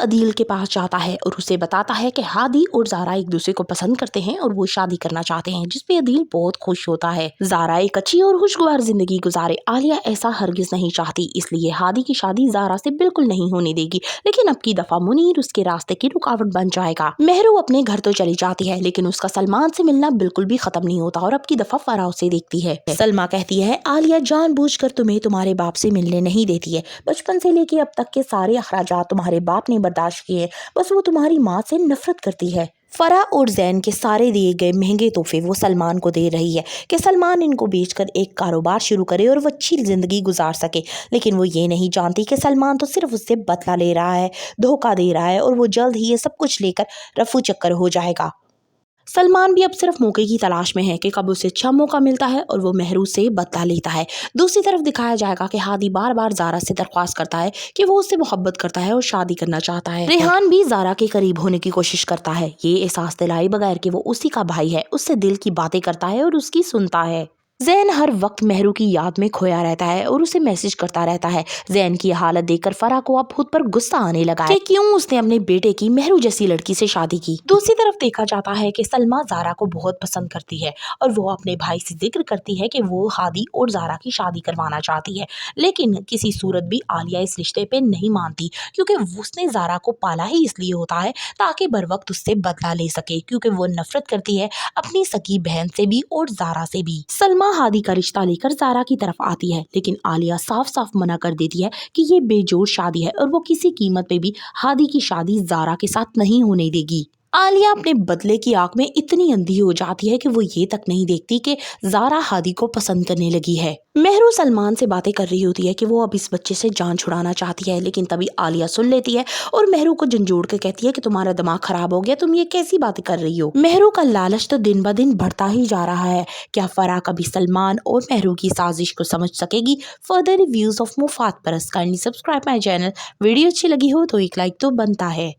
عدیل کے پاس جاتا ہے اور اسے بتاتا ہے کہ ہادی اور زارا ایک دوسرے کو پسند کرتے ہیں اور وہ شادی کرنا چاہتے ہیں، جس پہ عدیل بہت خوش ہوتا ہے۔ زارا ایک اچھی اور خوشگوار زندگی گزارے، عالیہ ایسا ہرگز نہیں چاہتی، اس لیے ہادی کی شادی زارا سے بالکل نہیں ہونے دے گی۔ لیکن اب کی دفعہ منیر اس کے راستے کی رکاوٹ بن جائے گا۔ مہرو اپنے گھر تو چلی جاتی ہے لیکن اس کا سلمان سے ملنا بالکل بھی ختم نہیں ہوتا اور اب کی دفعہ فرح اسے دیکھتی ہے۔ سلما کہتی ہے عالیہ جان بوجھ کر تمہیں تمہارے باپ سے ملنے نہیں دیتی ہے، بچپن سے لے کے اب تک کے سارے اخراجات تمہارے باپ نے برداشت کیے، بس وہ تمہاری ماں سے نفرت کرتی ہے۔ فرح اور زین کے سارے دیے گئے مہنگے تحفے وہ سلمان کو دے رہی ہے کہ سلمان ان کو بیچ کر ایک کاروبار شروع کرے اور وہ اچھی زندگی گزار سکے، لیکن وہ یہ نہیں جانتی کہ سلمان تو صرف اس سے بدلہ لے رہا ہے، دھوکہ دے رہا ہے اور وہ جلد ہی یہ سب کچھ لے کر رفو چکر ہو جائے گا۔ سلمان بھی اب صرف موقع کی تلاش میں ہے کہ کب اسے اچھا موقع ملتا ہے اور وہ مہرو سے بدلہ لیتا ہے۔ دوسری طرف دکھایا جائے گا کہ ہادی بار بار زارا سے درخواست کرتا ہے کہ وہ اس سے محبت کرتا ہے اور شادی کرنا چاہتا ہے۔ ریحان بھی زارا کے قریب ہونے کی کوشش کرتا ہے، یہ احساس دلائے بغیر کہ وہ اسی کا بھائی ہے، اس سے دل کی باتیں کرتا ہے اور اس کی سنتا ہے۔ زین ہر وقت مہرو کی یاد میں کھویا رہتا ہے اور اسے میسج کرتا رہتا ہے۔ زین کی حالت دیکھ کر فرح کو اب خود پر غصہ آنے لگا ہے کہ کیوں اس نے اپنے بیٹے کی مہرو جیسی لڑکی سے شادی کی۔ دوسری طرف دیکھا جاتا ہے کہ سلما زارا کو بہت پسند کرتی ہے اور وہ اپنے بھائی سے ذکر کرتی ہے کہ وہ ہادی اور زارا کی شادی کروانا چاہتی ہے، لیکن کسی صورت بھی عالیہ اس رشتے پہ نہیں مانتی کیونکہ اس نے زارا کو پالا ہی اس لیے ہوتا ہے تاکہ بر وقت اس سے بدلہ لے سکے، کیونکہ وہ نفرت کرتی ہے اپنی سکی بہن سے بھی اور زارا سے بھی۔ سلما ہادی کا رشتہ لے کر زارا کی طرف آتی ہے لیکن عالیہ صاف صاف منع کر دیتی ہے کہ یہ بے جوڑ شادی ہے اور وہ کسی قیمت پہ بھی ہادی کی شادی زارا کے ساتھ نہیں ہونے دے گی۔ عالیہ اپنے بدلے کی آنکھ میں اتنی اندھی ہو جاتی ہے کہ وہ یہ تک نہیں دیکھتی کہ زارا ہادی کو پسند کرنے لگی ہے۔ مہرو سلمان سے باتیں کر رہی ہوتی ہے کہ وہ اب اس بچے سے جان چھڑانا چاہتی ہے، لیکن تبھی عالیہ سن لیتی ہے اور مہرو کو جھنجھوڑ کے کہتی ہے کہ تمہارا دماغ خراب ہو گیا، تم یہ کیسی باتیں کر رہی ہو۔ مہرو کا لالچ تو دن بدن بڑھتا ہی جا رہا ہے، کیا فرح کبھی سلمان اور مہرو کی سازش کو سمجھ سکے گی؟ فردر ریویوز آف مفاد پرست، kindly subscribe my channel. Video اچھی لگی ہو تو ایک لائک تو بنتا ہے۔